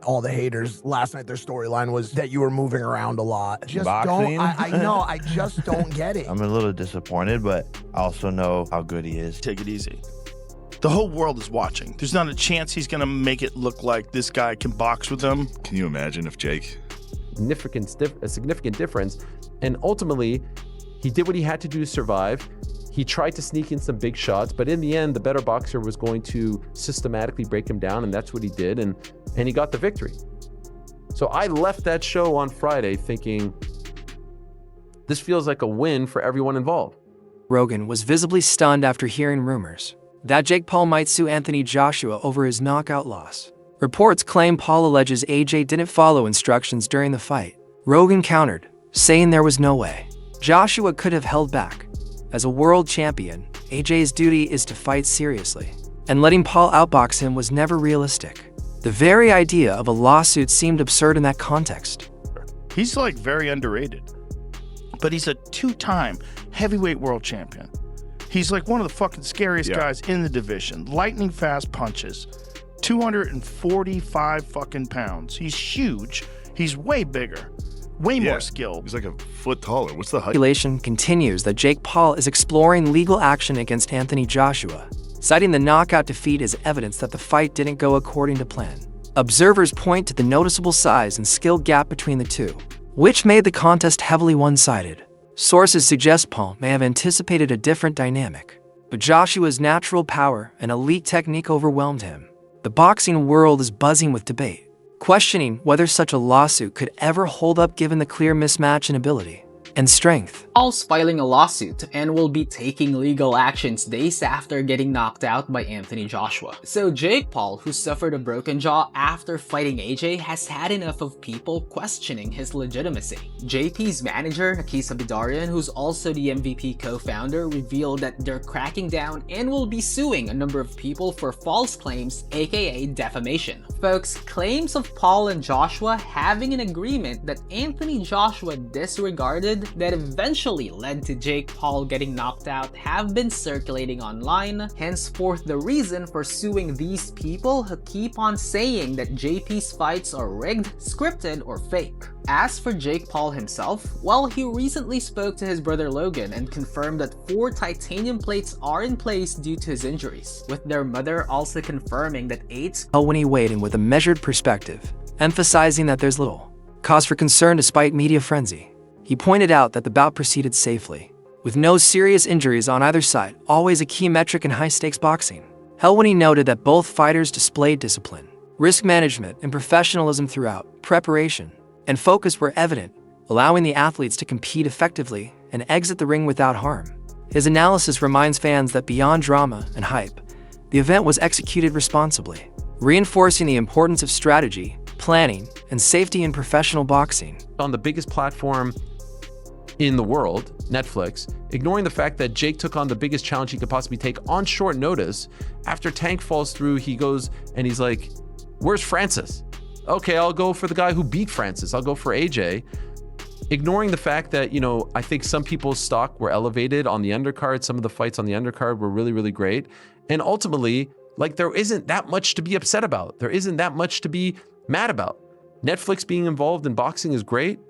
all the haters last night, their storyline was that you were moving around a lot. Just Boxing? I know, I just don't get it. I'm a little disappointed, but I also know how good he is. Take it easy. The whole world is watching. There's not a chance he's going to make it look like this guy can box with him. Can you imagine if Jake? A significant difference. And ultimately, he did what he had to do to survive. He tried to sneak in some big shots, but in the end, the better boxer was going to systematically break him down, and that's what he did, and he got the victory. So I left that show on Friday thinking, this feels like a win for everyone involved. Rogan was visibly stunned after hearing rumors that Jake Paul might sue Anthony Joshua over his knockout loss. Reports claim Paul alleges AJ didn't follow instructions during the fight. Rogan countered, saying there was no way Joshua could have held back. As a world champion, AJ's duty is to fight seriously, and letting Paul outbox him was never realistic. The very idea of a lawsuit seemed absurd in that context. He's like very underrated, but he's a two-time heavyweight world champion. He's like one of the fucking scariest guys in the division. Lightning fast punches, 245 fucking pounds. He's huge. He's way bigger, way more skilled. He's like a foot taller. What's the height? Speculation continues that Jake Paul is exploring legal action against Anthony Joshua, citing the knockout defeat as evidence that the fight didn't go according to plan. Observers point to the noticeable size and skill gap between the two, which made the contest heavily one-sided. Sources suggest Paul may have anticipated a different dynamic, but Joshua's natural power and elite technique overwhelmed him. The boxing world is buzzing with debate, questioning whether such a lawsuit could ever hold up given the clear mismatch in ability and strength. Paul's filing a lawsuit and will be taking legal actions days after getting knocked out by Anthony Joshua. So Jake Paul, who suffered a broken jaw after fighting AJ, has had enough of people questioning his legitimacy. JP's manager, Nakisa Bidarian, who's also the MVP co-founder, revealed that they're cracking down and will be suing a number of people for false claims, aka defamation. Folks, claims of Paul and Joshua having an agreement that Anthony Joshua disregarded that eventually led to Jake Paul getting knocked out have been circulating online, henceforth the reason for suing these people who keep on saying that JP's fights are rigged, scripted, or fake. As for Jake Paul himself, well, he recently spoke to his brother Logan and confirmed that 4 titanium plates are in place due to his injuries, with their mother also confirming that 8 When he weighed in with a measured perspective, emphasizing that there's little cause for concern despite media frenzy. He pointed out that the bout proceeded safely, with no serious injuries on either side, always a key metric in high-stakes boxing. Helwani noted that both fighters displayed discipline, risk management, and professionalism throughout. Preparation and focus were evident, allowing the athletes to compete effectively and exit the ring without harm. His analysis reminds fans that beyond drama and hype, the event was executed responsibly, reinforcing the importance of strategy, planning, and safety in professional boxing. On the biggest platform in the world, Netflix, ignoring the fact that Jake took on the biggest challenge he could possibly take on short notice. After Tank falls through, he goes and he's like, where's Francis? Okay, I'll go for the guy who beat Francis. I'll go for AJ. Ignoring the fact that, you know, I think some people's stock were elevated on the undercard. Some of the fights on the undercard were really, really great. And ultimately, like, there isn't that much to be upset about. There isn't that much to be mad about. Netflix being involved in boxing is great.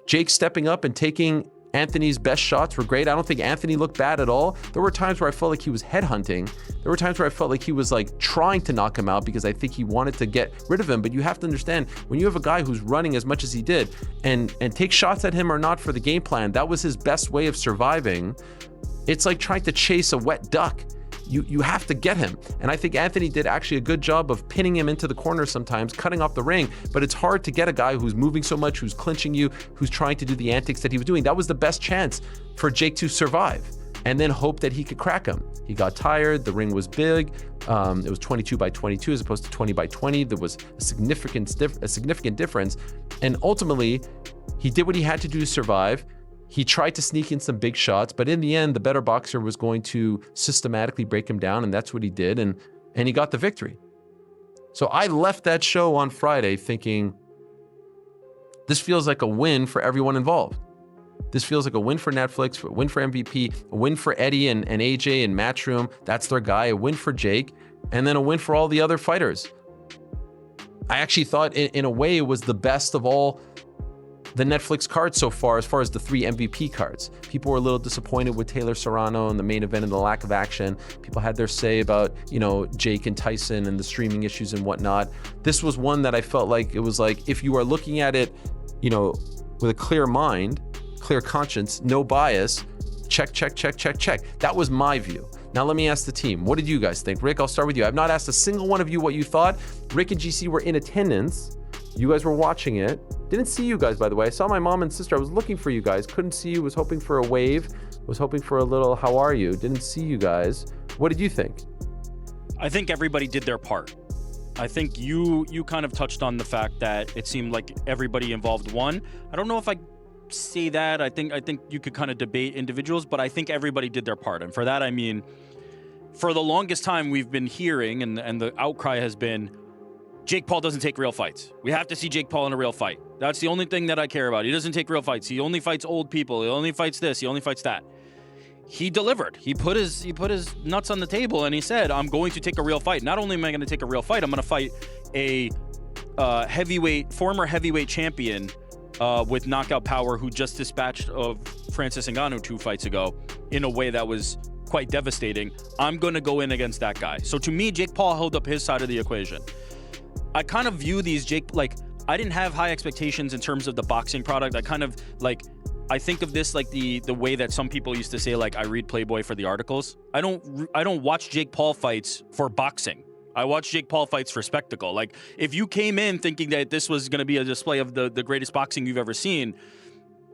Jake stepping up and taking Anthony's best shots were great. I don't think Anthony looked bad at all. There were times where I felt like he was headhunting. There were times where I felt like he was like trying to knock him out because I think he wanted to get rid of him. But you have to understand, when you have a guy who's running as much as he did and take shots at him or not for the game plan, that was his best way of surviving. It's like trying to chase a wet duck. You have to get him. And I think Anthony did actually a good job of pinning him into the corner sometimes, cutting off the ring, but it's hard to get a guy who's moving so much, who's clinching you, who's trying to do the antics that he was doing. That was the best chance for Jake to survive and then hope that he could crack him. He got tired, the ring was big. It was 22 by 22 as opposed to 20 by 20. There was a significant difference. And ultimately, he did what he had to do to survive. He tried to sneak in some big shots, but in the end, the better boxer was going to systematically break him down, and that's what he did, and he got the victory. So I left that show on Friday thinking, this feels like a win for everyone involved. This feels like a win for Netflix, a win for MVP, a win for Eddie and AJ and Matchroom. That's their guy. A win for Jake, and then a win for all the other fighters. I actually thought in a way it was the best of all the Netflix cards so far as the 3 MVP cards. People were a little disappointed with Taylor Serrano and the main event and the lack of action. People had their say about, you know, Jake and Tyson and the streaming issues and whatnot. This was one that I felt like it was like, if you are looking at it, you know, with a clear mind, clear conscience, no bias, check, check, check, check, check. That was my view. Now let me ask the team, what did you guys think? Rick, I'll start with you. I've not asked a single one of you what you thought. Rick and GC were in attendance. You guys were watching it. Didn't see you guys, by the way. I saw my mom and sister. I was looking for you guys. Couldn't see you. Was hoping for a wave. Was hoping for a little, how are you? Didn't see you guys. What did you think? I think everybody did their part. I think you kind of touched on the fact that it seemed like everybody involved won. I don't know if I say that. I think you could kind of debate individuals, but I think everybody did their part. And for that, I mean, for the longest time we've been hearing, and the outcry has been, Jake Paul doesn't take real fights. We have to see Jake Paul in a real fight. That's the only thing that I care about. He doesn't take real fights. He only fights old people. He only fights this. He only fights that. He delivered. He put his nuts on the table and he said, I'm going to take a real fight. Not only am I going to take a real fight, I'm going to fight a former heavyweight champion with knockout power who just dispatched of Francis Ngannou 2 fights ago in a way that was quite devastating. I'm going to go in against that guy. So to me, Jake Paul held up his side of the equation. I kind of view these I didn't have high expectations in terms of the boxing product. I think of this like the way that some people used to say, like, I read Playboy for the articles. I don't watch Jake Paul fights for boxing. I watch Jake Paul fights for spectacle. Like, if you came in thinking that this was going to be a display of the greatest boxing you've ever seen,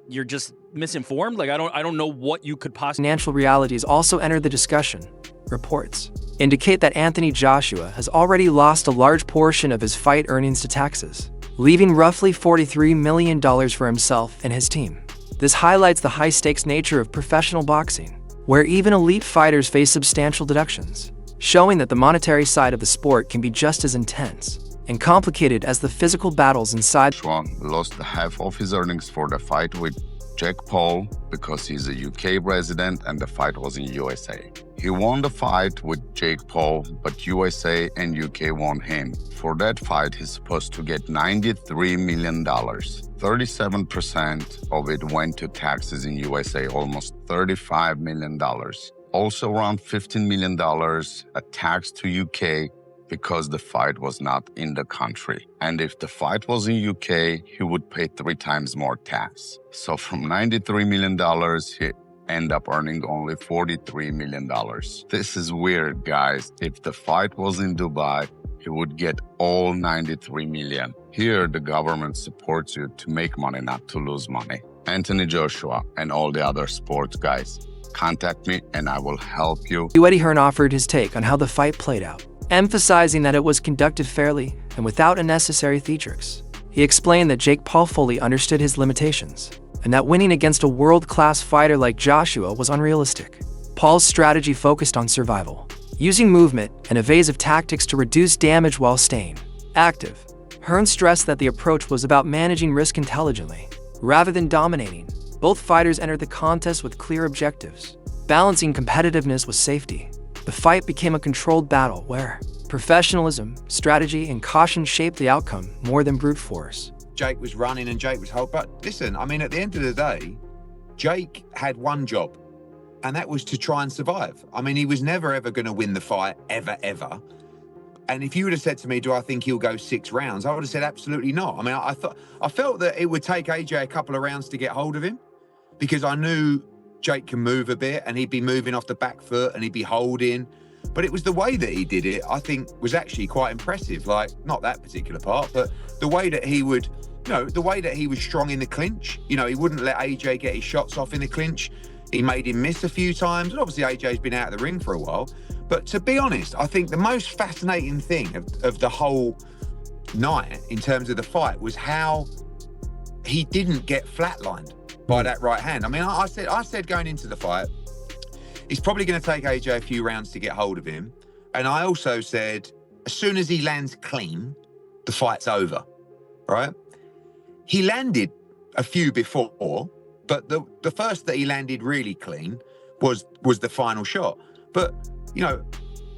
you're just misinformed. Like, I don't know what you could possibly... Financial realities also enter the discussion. Reports indicate that Anthony Joshua has already lost a large portion of his fight earnings to taxes, leaving roughly $43 million for himself and his team. This highlights the high-stakes nature of professional boxing, where even elite fighters face substantial deductions, showing that the monetary side of the sport can be just as intense and complicated as the physical battles inside. Joshua lost half of his earnings for the fight with Jake Paul because he's a UK resident and the fight was in USA. He won the fight with Jake Paul, but USA and UK won him. For that fight, he's supposed to get $93 million. 37% of it went to taxes in USA, almost $35 million. Also around $15 million a tax to UK because the fight was not in the country. And if the fight was in UK, he would pay 3 times more tax. So from $93 million, he end up earning only $43 million. This is weird, guys. If the fight was in Dubai, he would get all $93 million. Here, the government supports you to make money, not to lose money. Anthony Joshua and all the other sports guys, contact me and I will help you. Eddie Hearn offered his take on how the fight played out, emphasizing that it was conducted fairly and without unnecessary theatrics. He explained that Jake Paul fully understood his limitations, and that winning against a world-class fighter like Joshua was unrealistic. Paul's strategy focused on survival, using movement and evasive tactics to reduce damage while staying active. Hearn stressed that the approach was about managing risk intelligently, rather than dominating. Both fighters entered the contest with clear objectives, balancing competitiveness with safety. The fight became a controlled battle where professionalism, strategy, and caution shaped the outcome more than brute force. Jake was running and Jake was held. But listen, I mean, at the end of the day, Jake had one job, and that was to try and survive. I mean, he was never, ever going to win the fight, ever, ever. And if you would have said to me, do I think he'll go 6 rounds? I would have said absolutely not. I mean, I felt that it would take AJ a couple of rounds to get hold of him, because I knew Jake can move a bit and he'd be moving off the back foot and he'd be holding. But it was the way that he did it, I think, was actually quite impressive. Like, not that particular part, but the way that he would, the way that he was strong in the clinch. He wouldn't let AJ get his shots off in the clinch. He made him miss a few times. And obviously AJ's been out of the ring for a while. But to be honest, I think the most fascinating thing of the whole night in terms of the fight was how he didn't get flatlined by that right hand. I mean, I said going into the fight, he's probably going to take AJ a few rounds to get hold of him. And I also said, as soon as he lands clean, the fight's over, right? He landed a few before, but the first that he landed really clean was the final shot. But,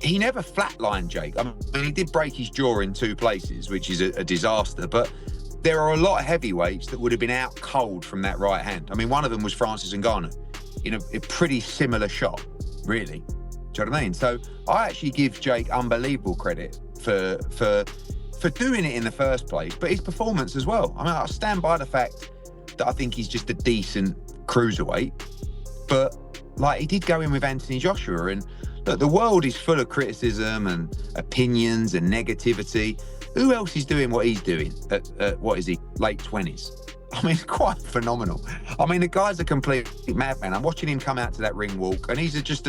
he never flatlined Jake. I mean, he did break his jaw in 2 places, which is a disaster, but there are a lot of heavyweights that would have been out cold from that right hand. I mean, one of them was Francis Ngannou in a pretty similar shot, really. Do you know what I mean? So I actually give Jake unbelievable credit for doing it in the first place, but his performance as well. I mean, I stand by the fact that I think he's just a decent cruiserweight, but like, he did go in with Anthony Joshua, and look, the world is full of criticism and opinions and negativity. Who else is doing what he's doing at what is he, late 20s? I mean, it's quite phenomenal. I mean, the guy's a complete madman. I'm watching him come out to that ring walk, and he's just